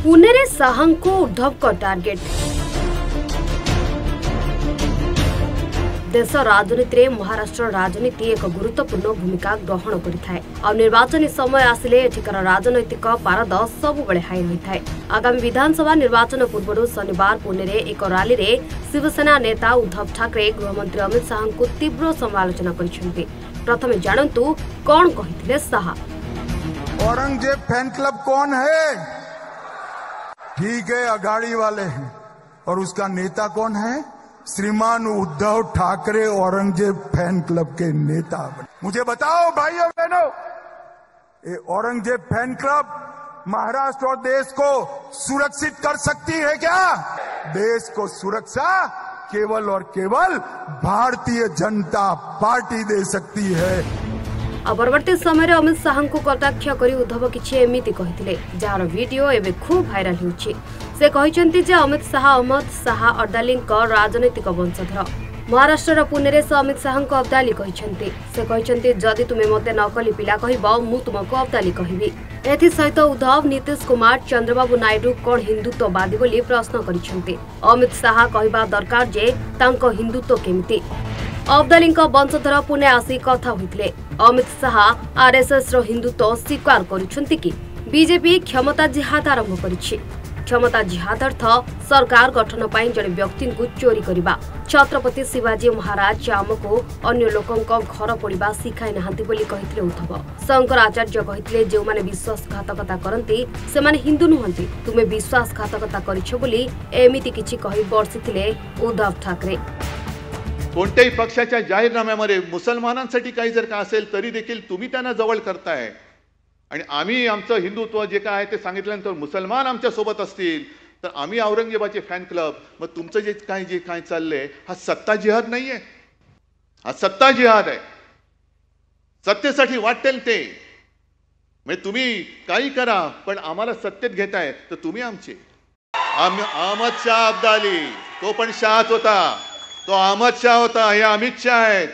पुणे रे शाहंको उद्धव को टार्गेट। देश राजनीति रे महाराष्ट्र राजनीति एक गुरुत्वपूर्ण भूमिका ग्रहण करिथाय। आ निर्वाचन समय आसिले एठिकार राजनैतिक पारद सब बेले हाई रहिथाय। आगामी विधानसभा निर्वाचन पूर्व शनिवार पुणे रे एक रैली रे शिवसेना नेता उद्धव ठाकरे गृहमंत्री अमित शाह को तीव्र समालोचना करिसेंती। प्रथमे जानंतु कोन कहिथिले शाह। औरंगजेब फैन क्लब कौन है? ठीक है, अघाड़ी वाले हैं। और उसका नेता कौन है? श्रीमान उद्धव ठाकरे औरंगजेब फैन क्लब के नेता। मुझे बताओ भाइयों बहनों, ये औरंगजेब फैन क्लब महाराष्ट्र और देश को सुरक्षित कर सकती है क्या? देश को सुरक्षा केवल और केवल भारतीय जनता पार्टी दे सकती है। परवर्ती समय अमित शाह को कटाक्ष कर उद्धव किछि एमिति कहिथिले, जार वीडियो एबे खूब भाइराल होउछि। से कहिसंती जे अमित शाह अहमद शाह अब्दालीक राजनैतिक वंशधर। महाराष्ट्र पुणे रे अमित शाह को अब्दाली कहिसंती। से कहिसंती जदि तुमे मते नकली पिला कहिबो मु तुमको अब्दाली कहिबी। एथि सहित उद्धव नीतीश कुमार चंद्रबाबू नायडू कोन हिंदुत्ववादी बोली प्रश्न करिसंती। अमित शाह कहिबा दरकार जे तांको हिंदुत्व केमिति। अब्दालीक वंशधर पुणे आसी कथा होइथिले। अमित शाह आरएसएस रो हिंदुत्व स्वीकार करुछंती कि बीजेपी क्षमता जिहाद आरंभ करिछि। क्षमता जिहाद अर्थ सरकार गठन पाई जड़े व्यक्ति को चोरी करबा। छत्रपति शिवाजी महाराज आमको अन्य लोकंक घर पड़िबा सिखाई नाहंती बोली कहिथिले उद्धव। शंकराचार्य कहिथिले जे माने विश्वासघातकता करंती से माने हिंदू नुहंती। तुमे विश्वासघातकता करिछो बोली एमिति किछि कहि बर्षिथिले उद्धव ठाकरे। कोणत्याही पक्षाच्या जाहीरनाम्यामध्ये मुसलमानांसाठी काही जर का असेल तरी देखील तुम्ही त्यांना जवळ करताय आणि आम्ही आमचं हिंदुत्व जे काय आहे ते सांगितल्यानंतर मुसलमान आमच्या सोबत असतील तर आम्ही औरंगजेबाचे फॅन क्लब। मग तुमचं जे काय चाललंय हा सत्ता जिहाद नाहीये, हा सत्ता जिहाद आहे। सत्तेसाठी वाटेल ते म्हणजे तुम्ही काही करा पण आम्हाला सत्तेत घेताय तर तुम्ही आमचे। अहमद शाह अब्दाली तो पण शाहच होता, तो अहमद शाह होता, हे अमित शाह आहेत।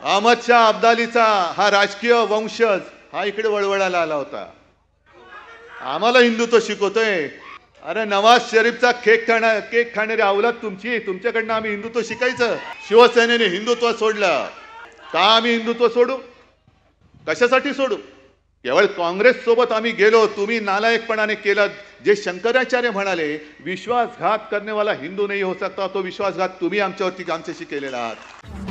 अहमद शाह अब्दालीचा हा राजकीय वंशज हा इकडे वळवळायला आला होता। आम्हाला हिंदुत्व शिकवतोय। अरे नवाज शरीफचा केक खाणारी अवलाद तुमची, तुमच्याकडनं आम्ही हिंदुत्व शिकायचं। शिवसेनेने हिंदुत्व सोडलं का? आम्ही हिंदुत्व सोडू? कशासाठी सोडू? केवळ काँग्रेस सोबत आम्ही गेलो, तुम्ही नालायकपणाने केलं। जे शंकराचार्य म्हणाले विश्वासघात करने वाला हिंदू नहीं हो सकता, तो विश्वासघात तुम्ही आमच्यावरती आमच्याशी केलेला आहात।